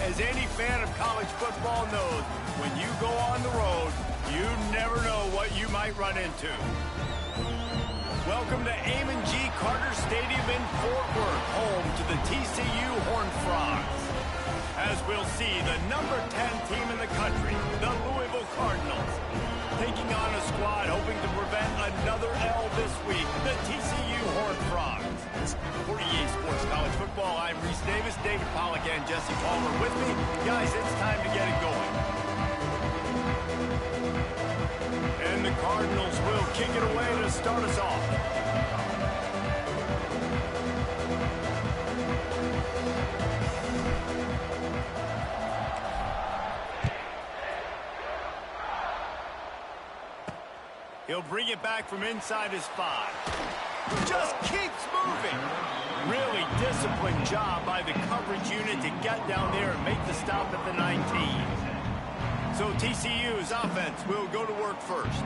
As any fan of college football knows, when you go on the road, you never know what you might run into. Welcome to Amon G. Carter Stadium in Fort Worth, home to the TCU Horned Frogs. As we'll see, the number 10 team in the country, the Louisville Cardinals, taking on a squad hoping to prevent another L this week, the TCU Horned Frogs. For EA Sports College Football, I'm Reese Davis, David Pollack, and Jesse Palmer with me. Guys, it's time to get it going. And the Cardinals will kick it away to start us off. He'll bring it back from inside his 5. Just keeps moving. Really disciplined job by the coverage unit to get down there and make the stop at the 19. So TCU's offense will go to work first.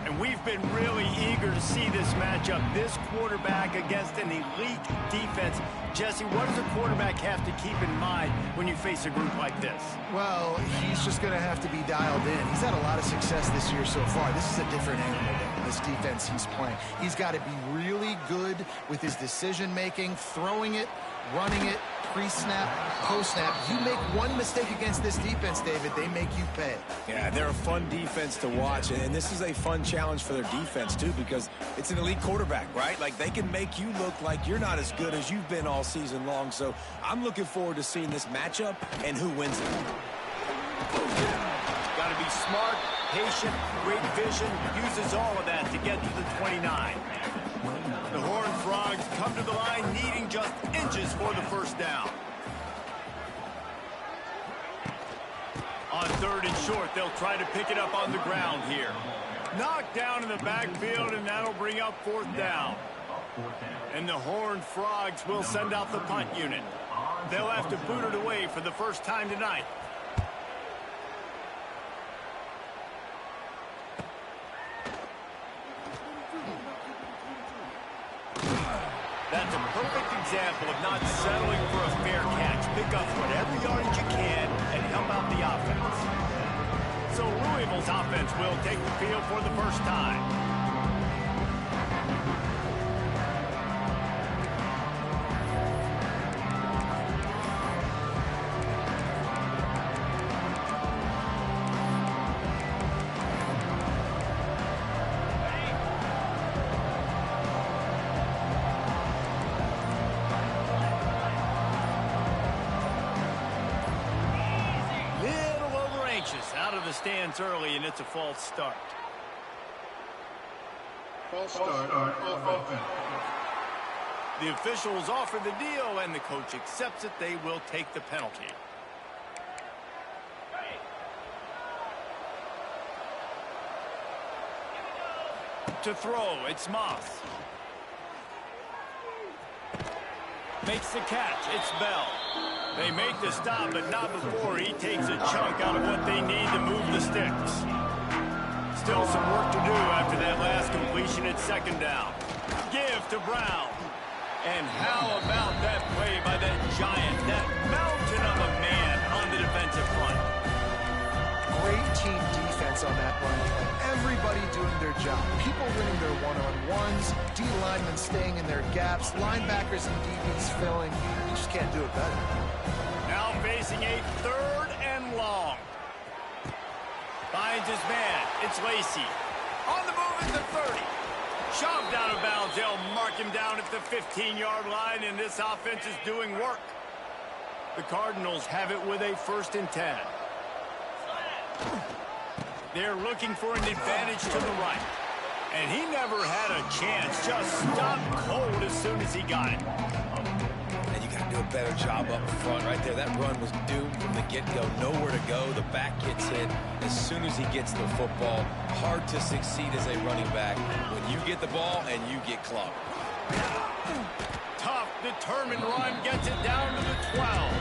And we've been really eager to see this matchup, this quarterback against an elite defense. Jesse, what does a quarterback have to keep in mind when you face a group like this? Well, he's just going to have to be dialed in. He's had a lot of success this year so far. This is a different animal than this defense he's playing. He's got to be really good with his decision-making, throwing it, running it, pre-snap, post-snap. You make one mistake against this defense, David, they make you pay. Yeah, they're a fun defense to watch, and this is a fun challenge for their defense, too, because it's an elite quarterback, right? Like, they can make you look like you're not as good as you've been all season long, so I'm looking forward to seeing this matchup and who wins it. Got to be smart, patient, great vision, uses all of that to get to the 29. The Horned Frogs come to the line needing just inches for the first down. On 3rd and short, they'll try to pick it up on the ground here. Knocked down in the backfield, and that'll bring up 4th down. And the Horned Frogs will send out the punt unit. They'll have to boot it away for the first time tonight. That's a perfect example of not settling for a fair catch. Pick up whatever yardage you can and help out the offense. So Louisville's offense will take the field for the first time. Out of the stands early, and it's a false start. False start on offense. The officials offer the deal, and the coach accepts it. They will take the penalty. To throw, it's Moss. Makes the catch, it's Bell. They make the stop, but not before he takes a chunk out of what they need to move the sticks. Still some work to do after that last completion at 2nd down. Give to Brown. And how about that play by that giant, that mountain of a man on the defensive front? Great team defense on that run. Everybody doing their job. People winning their one-on-ones, D-linemen staying in their gaps, linebackers and DBs filling. You just can't do it better. Now facing a 3rd and long. Finds his man. It's Lacey. On the move at the 30. Shoved out of bounds. They'll mark him down at the 15-yard line, and this offense is doing work. The Cardinals have it with a 1st and 10. They're looking for an advantage to the right. And he never had a chance. Just stopped cold as soon as he got it. And you got to do a better job up front right there. That run was doomed from the get-go. Nowhere to go. The back gets hit as soon as he gets the football. Hard to succeed as a running back when you get the ball and you get clogged. Tough, determined run gets it down to the 12.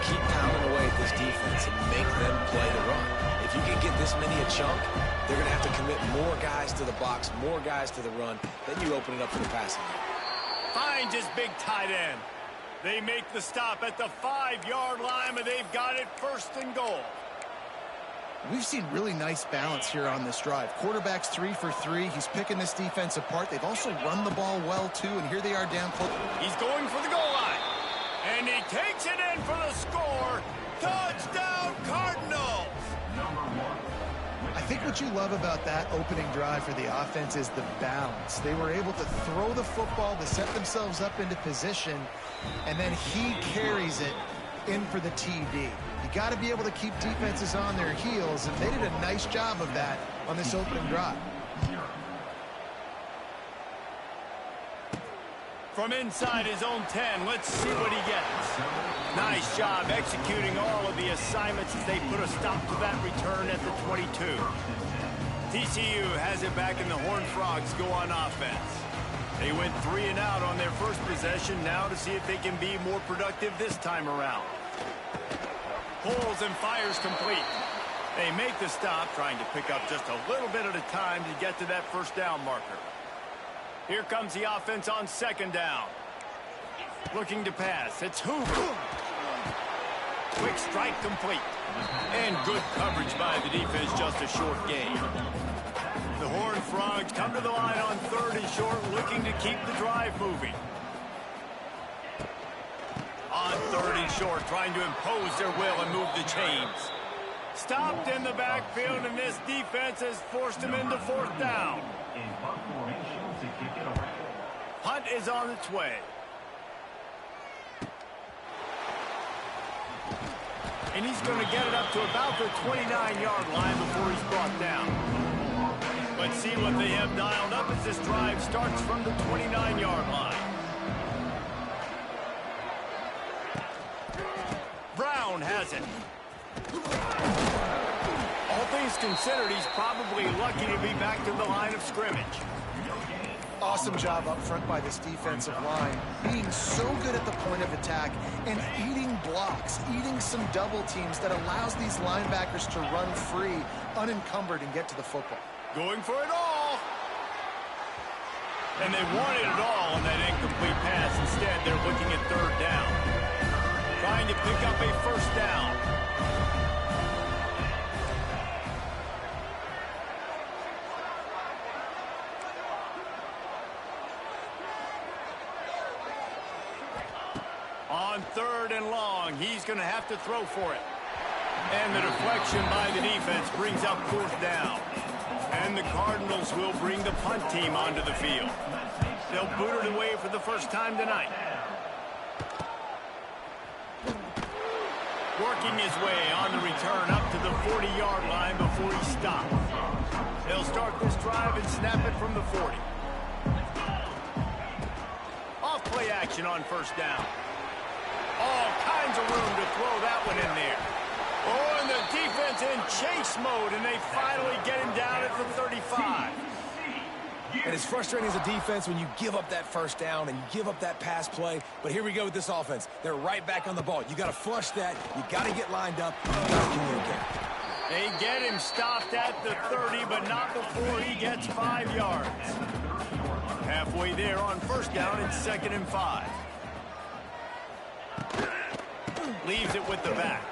Keep pounding away at this defense and make them play the run. If you can get this many a chunk, they're going to have to commit more guys to the box, more guys to the run. Then you open it up for the passing game. Finds his big tight end. They make the stop at the 5-yard line, and they've got it 1st and goal. We've seen really nice balance here on this drive. Quarterback's 3 for 3. He's picking this defense apart. They've also run the ball well, too, and here they are down close. He's going for the goal line, and he takes it in for the score. Touchdown, Cardinals! I think what you love about that opening drive for the offense is the balance. They were able to throw the football to set themselves up into position, and then he carries it in for the TD. You got to be able to keep defenses on their heels, and they did a nice job of that on this opening drive. From inside his own 10, let's see what he gets. Nice job executing all of the assignments as they put a stop to that return at the 22. TCU has it back, and the Horned Frogs go on offense. They went 3 and out on their first possession, now to see if they can be more productive this time around. Pulls and fires complete. They make the stop, trying to pick up just a little bit at a time to get to that 1st down marker. Here comes the offense on 2nd down. Looking to pass. It's Hoover. Quick strike complete. And good coverage by the defense, just a short gain. The Horned Frogs come to the line on 3rd and short, looking to keep the drive moving. On 3rd and short, trying to impose their will and move the chains. Stopped in the backfield, and this defense has forced them into 4th down. Hunt is on its way. And he's going to get it up to about the 29-yard line before he's brought down. Let's see what they have dialed up as this drive starts from the 29-yard line. Brown has it. All things considered, he's probably lucky to be back to the line of scrimmage. Awesome job up front by this defensive line, being so good at the point of attack and eating blocks, eating some double teams that allows these linebackers to run free, unencumbered, and get to the football. Going for it all. And they wanted it all on that incomplete pass. Instead, they're looking at 3rd down. Trying to pick up a 1st down. On 3rd and long, he's going to have to throw for it. And the deflection by the defense brings up 4th down. And the Cardinals will bring the punt team onto the field. They'll boot it away for the first time tonight. Working his way on the return up to the 40-yard line before he stops. They'll start this drive and snap it from the 40. Off play action on 1st down. All kinds of room to throw that one in there. Oh, and the defense in chase mode, and they finally get him down at the 35. And it's frustrating as a defense when you give up that 1st down and you give up that pass play. But here we go with this offense. They're right back on the ball. You got to flush that. You got to get lined up. You got to communicate. They get him stopped at the 30, but not before he gets 5 yards. Halfway there on 1st down, it's 2nd and 5. Leaves it with the back.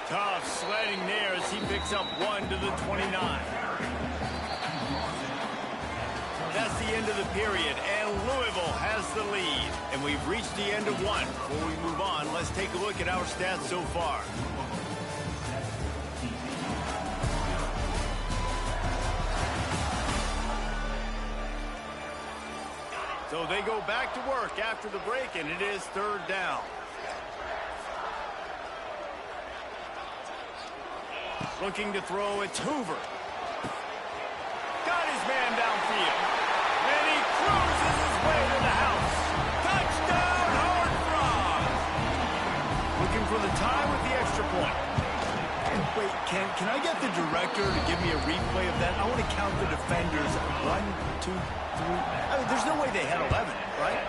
Tough sledding there as he picks up 1 to the 29. That's the end of the period, and Louisville has the lead. And we've reached the end of 1. Before we move on, let's take a look at our stats so far. So they go back to work after the break, and it is 3rd down. Looking to throw, it's Hoover. Got his man downfield. And he cruises his way to the house. Touchdown, Horned Frogs! Looking for the tie with the extra point. Wait, can I get the director to give me a replay of that? I want to count the defenders. 1, 2, 3. I mean, there's no way they had 11, right?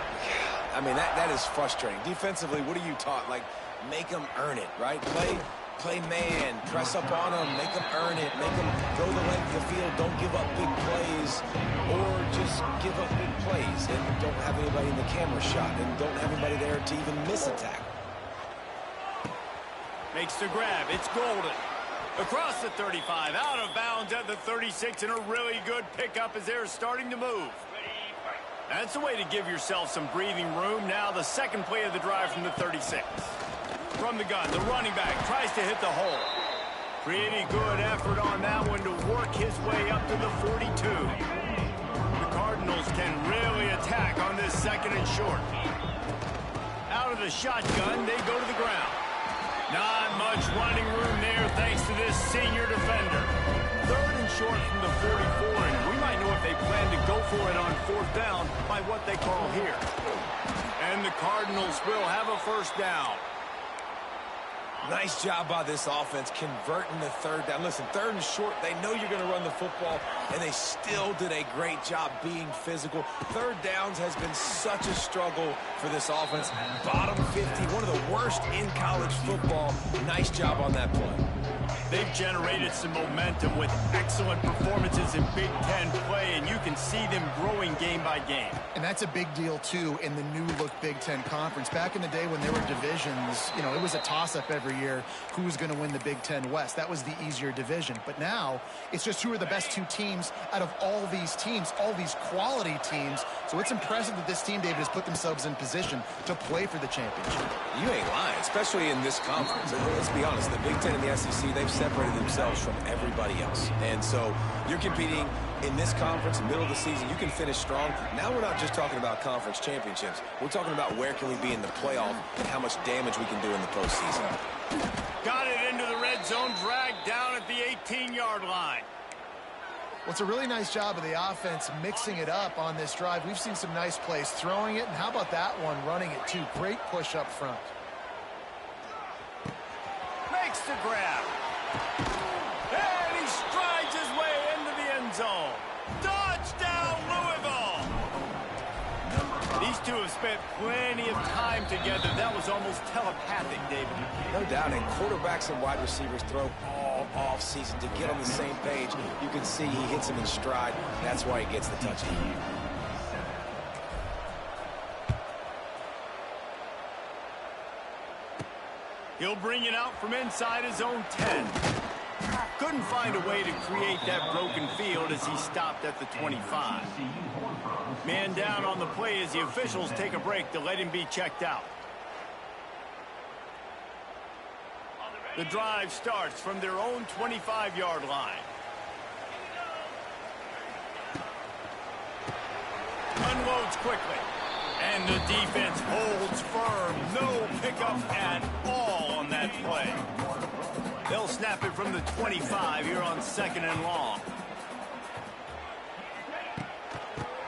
I mean, that is frustrating. Defensively, what are you taught? Like, make them earn it, right? Play man, press up on them, make them earn it, make them go the length of the field, don't give up big plays, or just give up big plays and don't have anybody in the camera shot and don't have anybody there to even miss a tackle. Makes the grab. It's Golden. Across the 35, out of bounds at the 36, and a really good pickup as they're starting to move. That's a way to give yourself some breathing room. Now the second play of the drive from the 36. From the gun, the running back tries to hit the hole. Pretty good effort on that one to work his way up to the 42. The Cardinals can really attack on this second and short. Out of the shotgun, they go to the ground. Not much running room there thanks to this senior defender. Third and short from the 44, and we might know if they plan to go for it on fourth down by what they call here. And the Cardinals will have a first down. Nice job by this offense converting the third down. Listen, third and short, they know you're going to run the football, and they still did a great job being physical. Third downs has been such a struggle for this offense. Bottom 50, one of the worst in college football. Nice job on that play. They've generated some momentum with excellent performances in Big Ten play, and you can see them growing game by game. And that's a big deal, too, in the new-look Big Ten Conference. Back in the day when there were divisions, you know, it was a toss-up every year who was going to win the Big Ten West. That was the easier division. But now, it's just who are the best two teams out of all these teams, all these quality teams. So it's impressive that this team, David, has put themselves in position to play for the championship. You ain't lying, especially in this conference. Let's be honest, the Big Ten and the SEC, they've separated themselves from everybody else. And so you're competing in this conference, middle of the season, you can finish strong. Now we're not just talking about conference championships. We're talking about where can we be in the playoff and how much damage we can do in the postseason. Got it into the red zone, dragged down at the 18-yard line. Well, it's a really nice job of the offense mixing it up on this drive. We've seen some nice plays throwing it, and how about that one running it too? Great push up front. Makes the grab. And he strides his way into the end zone. Touchdown, Louisville! These two have spent plenty of time together. That was almost telepathic, David. No doubt, and quarterbacks and wide receivers throw all off-season to get on the same page. You can see he hits him in stride. That's why he gets the touchdown. He'll bring it out from inside his own 10. Couldn't find a way to create that broken field as he stopped at the 25. Man down on the play as the officials take a break to let him be checked out. The drive starts from their own 25-yard line. Unloads quickly. And the defense holds firm. No pickup at all on that play. They'll snap it from the 25 here on second and long.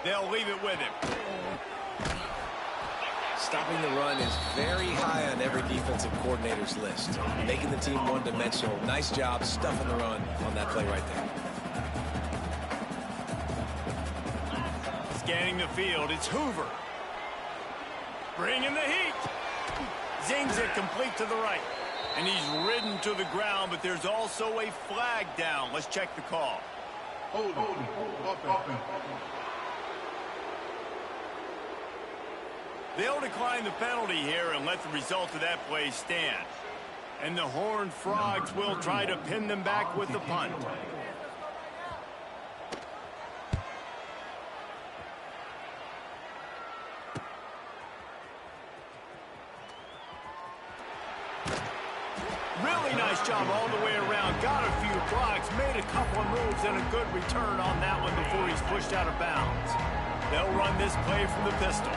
They'll leave it with him. Stopping the run is very high on every defensive coordinator's list. Making the team one-dimensional. Nice job stuffing the run on that play right there. Scanning the field, it's Hoover. Bringing the heat. Zings it complete to the right. And he's ridden to the ground, but there's also a flag down. Let's check the call. Hold on. They'll decline the penalty here and let the result of that play stand. And the Horned Frogs will try to pin them back with the punt. Really nice job all the way around. Got a few blocks, made a couple of moves, and a good return on that one before he's pushed out of bounds. They'll run this play from the pistol.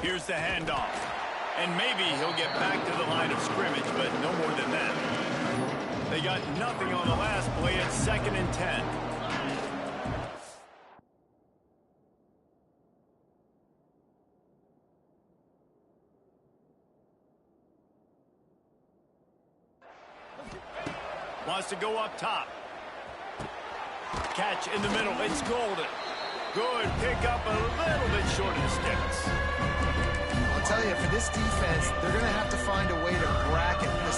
Here's the handoff. And maybe he'll get back to the line of scrimmage, but no more than that. They got nothing on the last play at 2nd and 10. Wants to go up top. Catch in the middle. It's Golden. Good pickup, a little bit short of the sticks. I'll tell you, for this defense, they're going to have to find a way to bracket the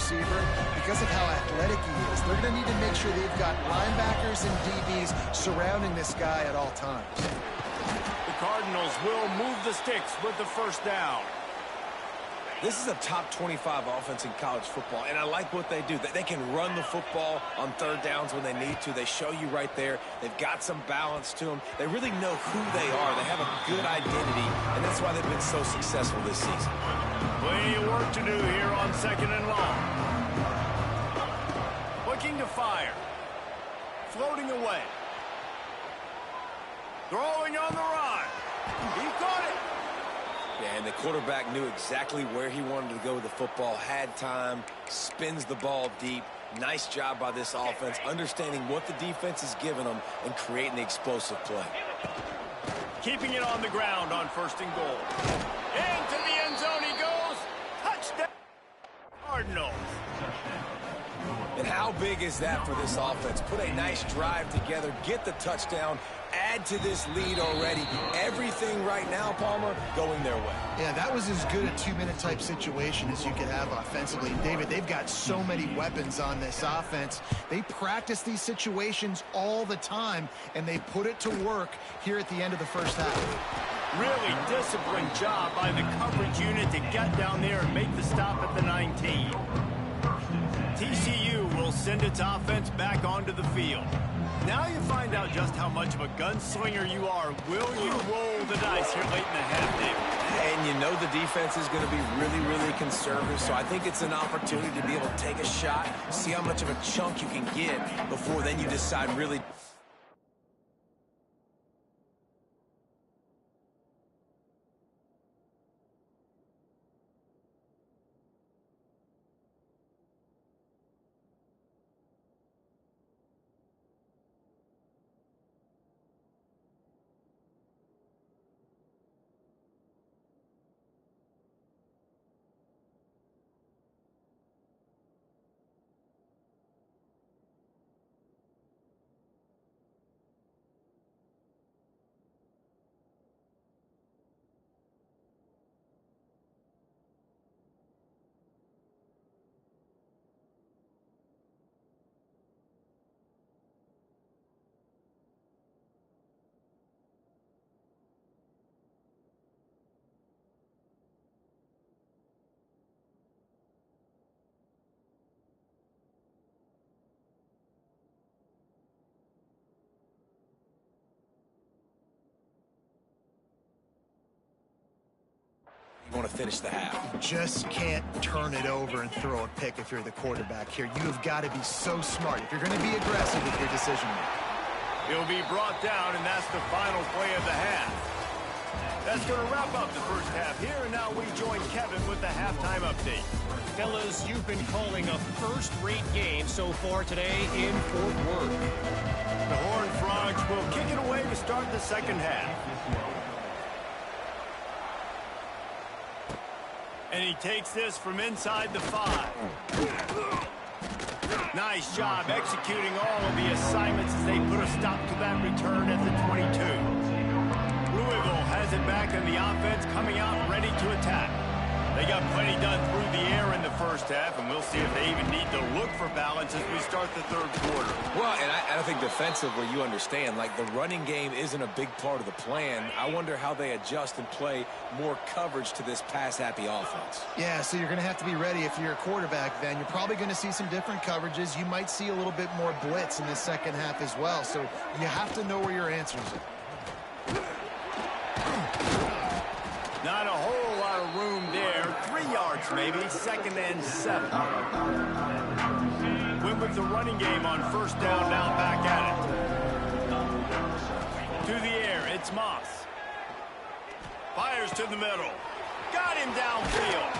receiver, because of how athletic he is, they're going to need to make sure they've got linebackers and DBs surrounding this guy at all times. The Cardinals will move the sticks with the first down. This is a top 25 offense in college football, and I like what they do. They can run the football on third downs when they need to. They show you right there. They've got some balance to them. They really know who they are. They have a good identity, and that's why they've been so successful this season. Plenty of work to do here on 2nd and long. Looking to fire. Floating away. Throwing on the run. He caught it. Yeah, and the quarterback knew exactly where he wanted to go with the football, had time, spins the ball deep. Nice job by this offense, understanding what the defense is giving them and creating the explosive play. Keeping it on the ground on 1st and goal. Into the end zone he goes. Touchdown, Cardinals. And how big is that for this offense? Put a nice drive together, get the touchdown, add to this lead already. Everything right now, Palmer, going their way. Yeah, that was as good a 2-minute type situation as you could have offensively. David, they've got so many weapons on this offense. They practice these situations all the time, and they put it to work here at the end of the first half. Really disciplined job by the coverage unit to get down there and make the stop at the 19. TCU will send its offense back onto the field. Now you find out just how much of a gunslinger you are. Will you roll the dice here late in the half, David? And you know the defense is going to be really, really conservative, so I think it's an opportunity to be able to take a shot, see how much of a chunk you can get before then you decide really... You want to finish the half. Just can't turn it over and throw a pick if you're the quarterback here. You have got to be so smart if you're going to be aggressive with your decision making. He'll be brought down, and that's the final play of the half. That's going to wrap up the first half here, and now we join Kevin with the halftime update. Fellas, you've been calling a first-rate game so far today in Fort Worth. The Horned Frogs will kick it away to start the second half. And he takes this from inside the 5. Nice job executing all of the assignments as they put a stop to that return at the 22. Louisville has it back in the offense, coming out ready to attack. They got plenty done through the air in the first half, and we'll see if they even need to look for balance as we start the third quarter. Well, and I think defensively you understand, like the running game isn't a big part of the plan. I wonder how they adjust and play more coverage to this pass-happy offense. Yeah, so you're going to have to be ready if you're a quarterback then. You're probably going to see some different coverages. You might see a little bit more blitz in the second half as well, so you have to know where your answers are. Not a whole lot of room there. 3 yards maybe. 2nd and 7. Went with the running game on first down, now back at it. To the air, it's Moss. Fires to the middle. Got him downfield.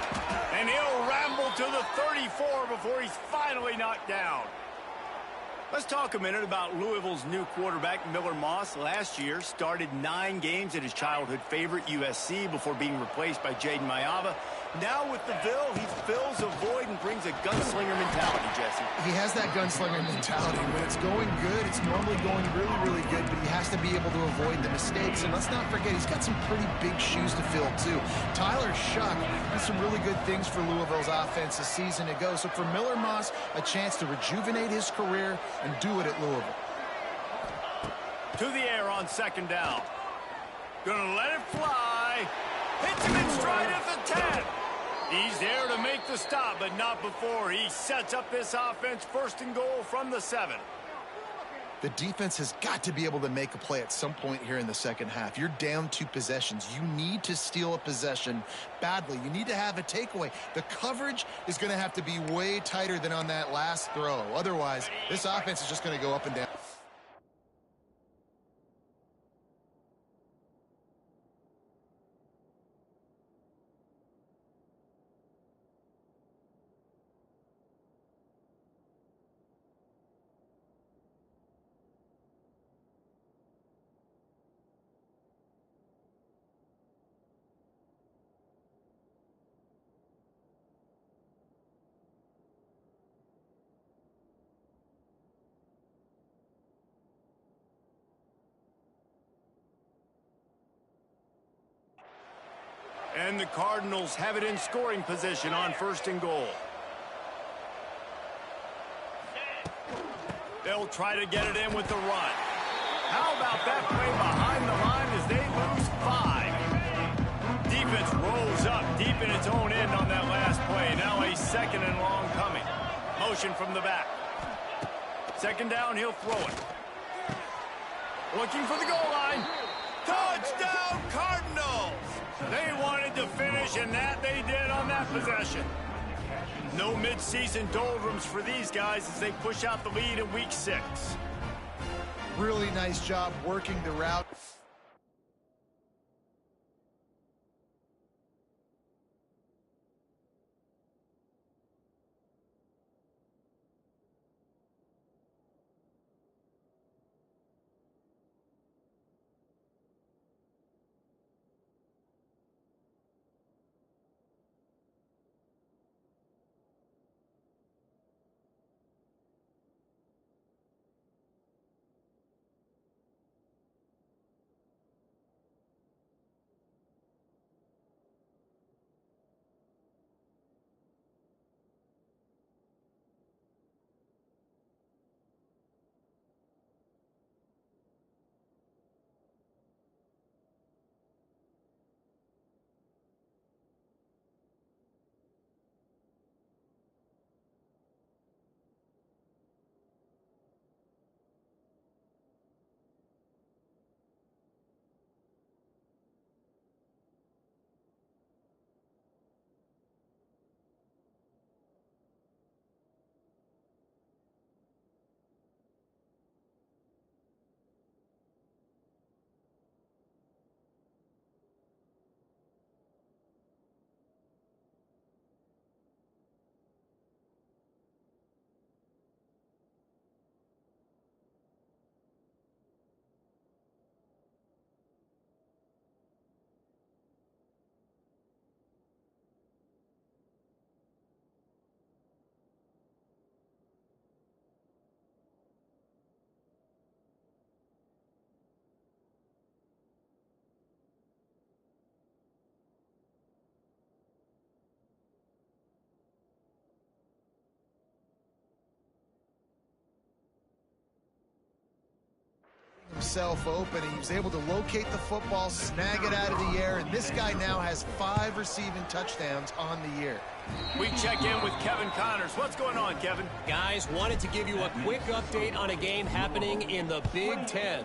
And he'll ramble to the 34 before he's finally knocked down. Let's talk a minute about Louisville's new quarterback, Miller Moss. Last year, started 9 games at his childhood favorite, USC, before being replaced by Jaden Mayava. Now with the Ville, he fills a void and brings a gunslinger mentality, Jesse. He has that gunslinger mentality. When it's going good, it's normally going really, really good, but he has to be able to avoid the mistakes. And let's not forget, he's got some pretty big shoes to fill, too. Tyler Shuck did some really good things for Louisville's offense a season ago. So for Miller Moss, a chance to rejuvenate his career and do it at Louisville. To the air on 2nd down. Gonna let it fly. Hits him in stride at the 10. He's there to make the stop, but not before he sets up this offense 1st and goal from the 7. The defense has got to be able to make a play at some point here in the second half. You're down 2 possessions. You need to steal a possession badly. You need to have a takeaway. The coverage is going to have to be way tighter than on that last throw. Otherwise, this offense is just going to go up and down. And the Cardinals have it in scoring position on 1st and goal. They'll try to get it in with the run. How about that play behind the line as they lose 5? Defense rolls up deep in its own end on that last play. Now a 2nd and long coming. Motion from the back. 2nd down, he'll throw it. Looking for the goal line. Touchdown, Cardinals! They wanted to finish, and that they did on that possession. No midseason doldrums for these guys as they push out the lead in Week 6. Really nice job working the route. Himself open. He was able to locate the football, snag it out of the air, and this guy now has 5 receiving touchdowns on the year. We check in with Kevin Connors. What's going on, Kevin? Guys, wanted to give you a quick update on a game happening in the Big Ten.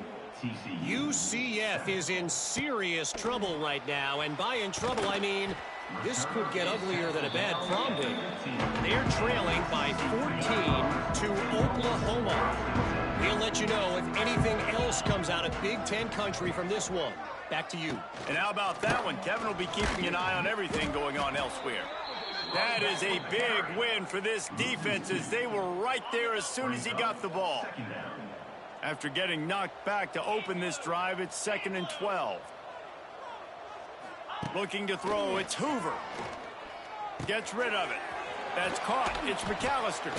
UCF is in serious trouble right now, and by in trouble, I mean this could get uglier than a bad prom date. They're trailing by 14 to Oklahoma. We'll let you know if anything else comes out of Big Ten country from this one. Back to you. And how about that one? Kevin will be keeping an eye on everything going on elsewhere. That is a big win for this defense as they were right there as soon as he got the ball. After getting knocked back to open this drive, it's 2nd and 12. Looking to throw, it's Hoover. Gets rid of it. That's caught. It's McAllister.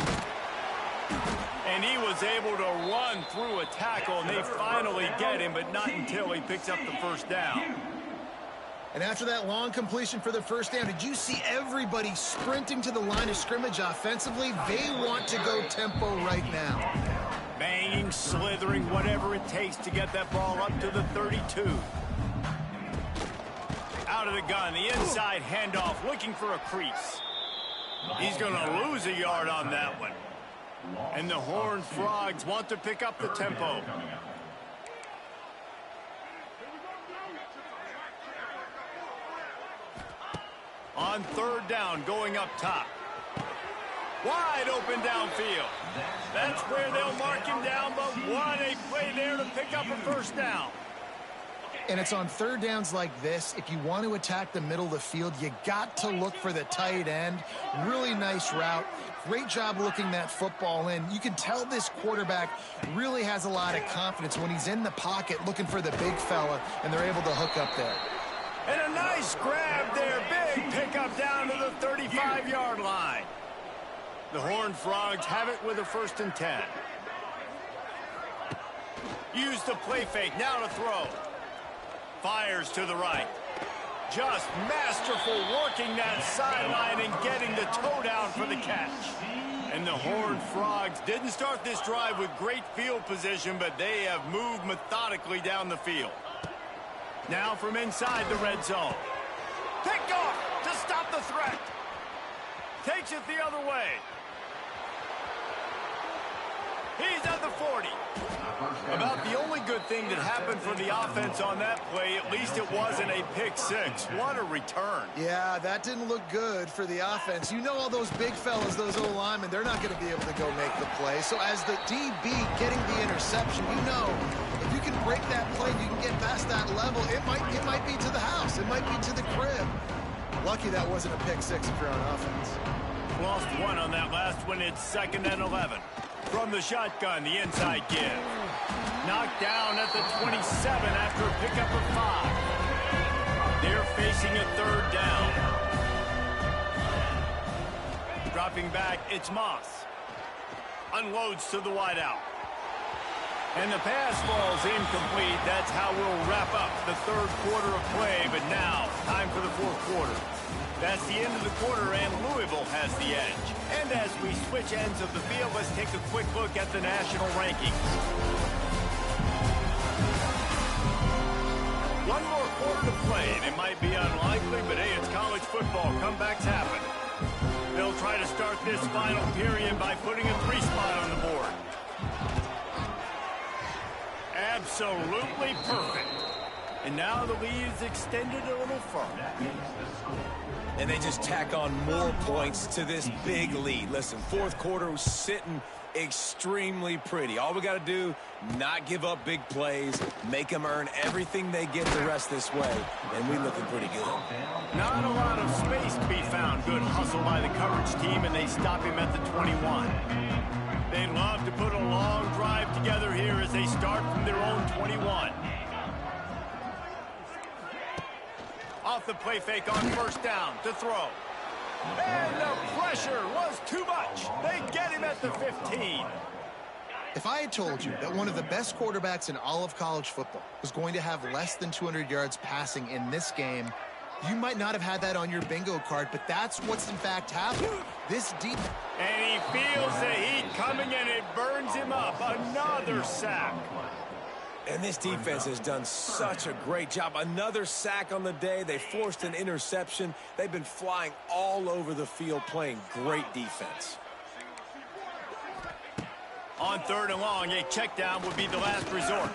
And he was able to run through a tackle, and they finally get him, but not until he picks up the first down. And after that long completion for the first down, did you see everybody sprinting to the line of scrimmage offensively? They want to go tempo right now. Banging, slithering, whatever it takes to get that ball up to the 32. Out of the gun, the inside handoff, looking for a crease. He's going to lose a yard on that one. And the Horned Frogs want to pick up the tempo. On 3rd down, going up top. Wide open downfield. That's where they'll mark him down, but what a play there to pick up a first down. And it's on 3rd downs like this. If you want to attack the middle of the field, you got to look for the tight end. Really nice route. Great job looking that football in. You can tell this quarterback really has a lot of confidence when he's in the pocket looking for the big fella, and they're able to hook up there. And a nice grab there. Big pickup down to the 35-yard line. The Horned Frogs have it with a 1st and 10. Use the play fake. Now to throw. Fires to the right. Just masterful working that sideline and getting the toe down for the catch. And the Horned Frogs didn't start this drive with great field position, but they have moved methodically down the field. Now from inside the red zone. Picked off to stop the threat. Takes it the other way. He's at the 40. About the only good thing that happened for the offense on that play, at least it wasn't a pick six. What a return. Yeah, that didn't look good for the offense. You know all those big fellas, those O-linemen, they're not going to be able to go make the play. So as the DB getting the interception, you know, if you can break that play, you can get past that level, it might be to the house. It might be to the crib. Lucky that wasn't a pick six if you're on offense. Lost one on that last one. It's 2nd and 11. From the shotgun, the inside give. Knocked down at the 27 after a pickup of 5. They're facing a 3rd down. Dropping back, it's Moss. Unloads to the wideout. And the pass falls incomplete. That's how we'll wrap up the 3rd quarter of play. But now, time for the 4th quarter. That's the end of the quarter, and Louisville has the edge. And as we switch ends of the field, let's take a quick look at the national rankings. One more quarter to play, and it might be unlikely, but hey, it's college football. Comebacks happen. They'll try to start this final period by putting a 3 spot on the board. Absolutely perfect. And now the lead is extended a little further. And they just tack on more points to this big lead. Listen, 4th quarter was sitting extremely pretty. All we got to do, not give up big plays, make them earn everything they get the rest this way, and we're looking pretty good. Not a lot of space to be found. Good hustle by the coverage team, and they stop him at the 21. They'd love to put a long drive together here as they start from their own 21. Off the play fake on 1st down to throw. And the pressure was too much. They get him at the 15. If I had told you that one of the best quarterbacks in all of college football was going to have less than 200 yards passing in this game, you might not have had that on your bingo card, but that's what's in fact happened. This deep... And he feels the heat coming, and it burns him up. Another sack. And this defense has done such a great job. Another sack on the day. They forced an interception. They've been flying all over the field, playing great defense. On 3rd and long, a check down would be the last resort.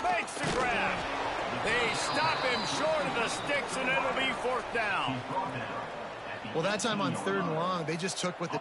Makes the grab. They stop him short of the sticks, and it'll be 4th down. Well, that time on 3rd and long, they just took what the...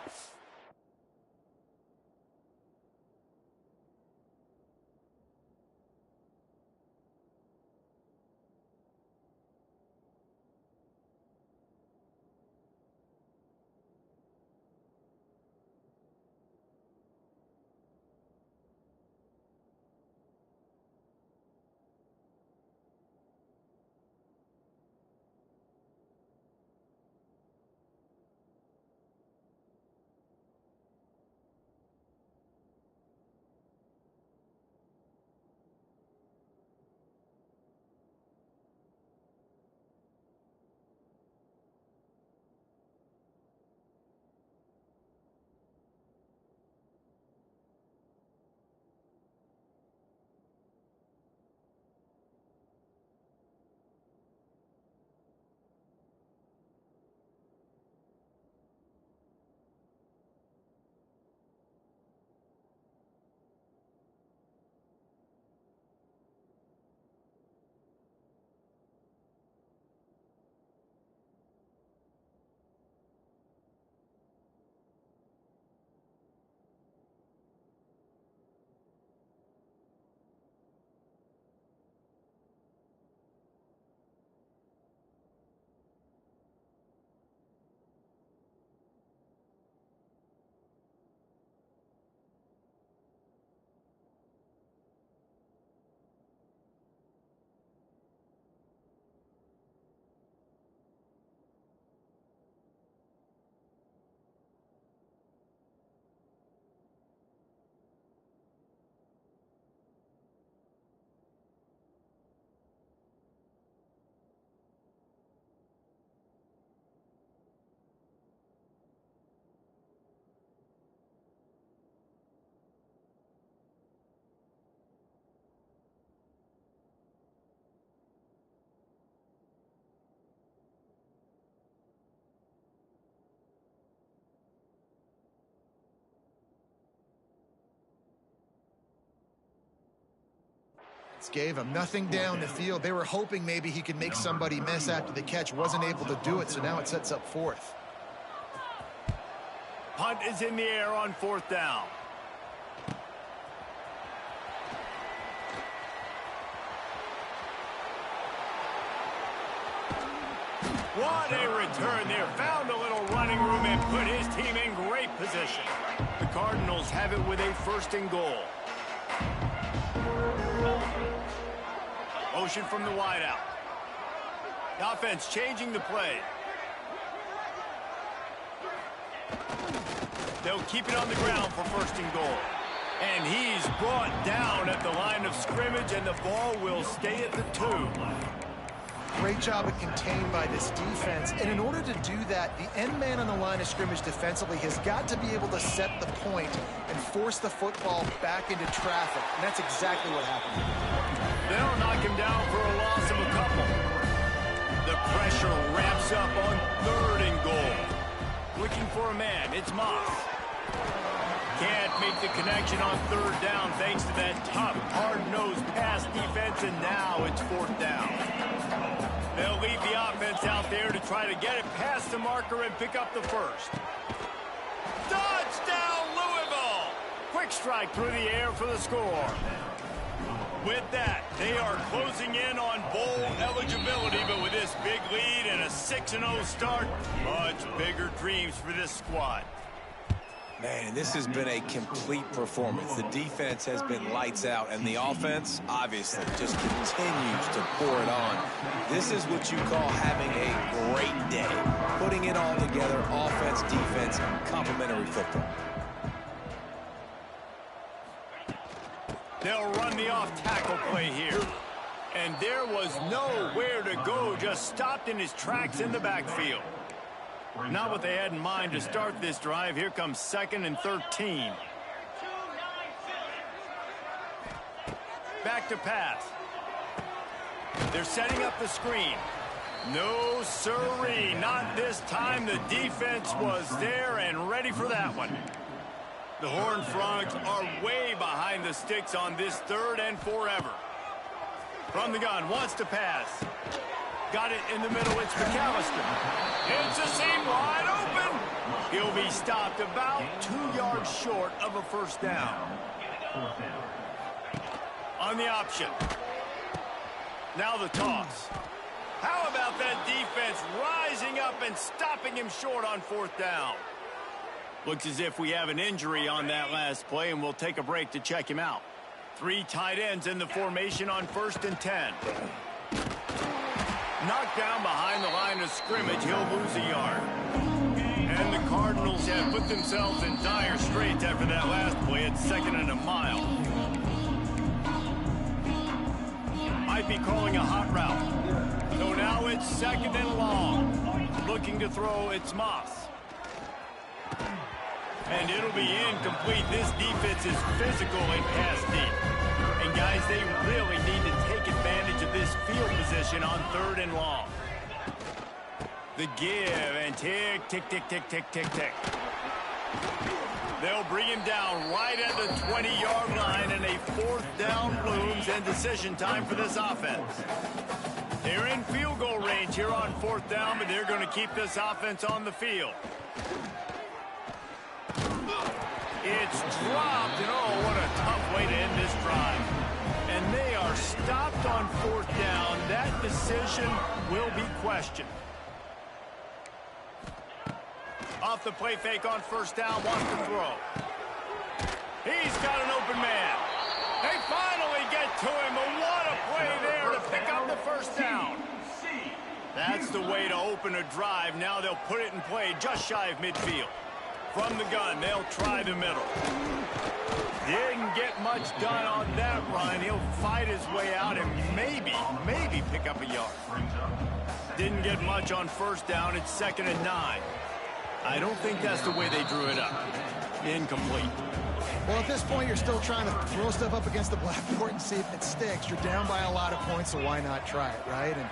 Gave him nothing down the field. They were hoping maybe he could make somebody miss after the catch. Wasn't able to do it, so now it sets up fourth. Punt is in the air on fourth down. What a return there. Found a little running room and put his team in great position. The Cardinals have it with a 1st and goal. Motion from the wideout. The offense changing the play. They'll keep it on the ground for 1st and goal. And he's brought down at the line of scrimmage, and the ball will stay at the 2. Great job of contained by this defense. And in order to do that, the end man on the line of scrimmage defensively has got to be able to set the point and force the football back into traffic. And that's exactly what happened. They'll knock him down for a loss of a couple. The pressure ramps up on 3rd and goal. Looking for a man. It's Moss. Can't make the connection on 3rd down thanks to that tough, hard-nosed pass defense, and now it's 4th down. They'll leave the offense out there to try to get it past the marker and pick up the 1st. Touchdown, Louisville! Quick strike through the air for the score. With that, they are closing in on bowl eligibility, but with this big lead and a 6-0 start, much bigger dreams for this squad. Man, this has been a complete performance. The defense has been lights out, and the offense, obviously, just continues to pour it on. This is what you call having a great day. Putting it all together, offense, defense, complementary football. They'll run the off-tackle play here. And there was nowhere to go, just stopped in his tracks in the backfield. Not what they had in mind to start this drive. Here comes 2nd and 13. Back to pass. They're setting up the screen. No siree, not this time. The defense was there and ready for that one. The Horned Frogs are way behind the sticks on this 3rd and forever. From the gun, wants to pass. Got it in the middle, it's McAllister. It's a seam wide open. He'll be stopped about 2 yards short of a 1st down. On the option. Now the toss. How about that defense rising up and stopping him short on 4th down? Looks as if we have an injury on that last play, and we'll take a break to check him out. 3 tight ends in the formation on 1st and 10. Knocked down behind the line of scrimmage, he'll lose a yard. And the Cardinals have put themselves in dire straits after that last play at 2nd and a mile. Might be calling a hot route. So now it's 2nd and long. Looking to throw, it's Moss. And it'll be incomplete. This defense is physical and pass deep. And guys, they really need to take advantage of this field position on 3rd and long. The give and tick, tick, tick, tick, tick, tick, tick. They'll bring him down right at the 20-yard line, and a 4th down looms and decision time for this offense. They're in field goal range here on 4th down, but they're going to keep this offense on the field. It's dropped, and oh, what a tough way to end this drive. And they are stopped on 4th down. That decision will be questioned. Off the play fake on 1st down, wants to throw. He's got an open man. They finally get to him, but what a play there to pick up the 1st down. That's the way to open a drive. Now they'll put it in play just shy of midfield. From the gun, they'll try the middle. Didn't get much done on that run. He'll fight his way out and maybe pick up a yard. Didn't get much on 1st down. It's 2nd and 9. I don't think that's the way they drew it up. Incomplete. Well, at this point, you're still trying to throw stuff up against the blackboard and see if it sticks. You're down by a lot of points, so why not try it, right? And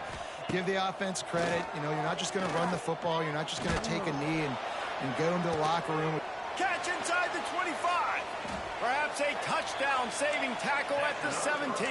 give the offense credit. You know, you're not just going to run the football. You're not just going to take a knee and go into the locker room. Catch inside the 25. Perhaps a touchdown saving tackle at the 17.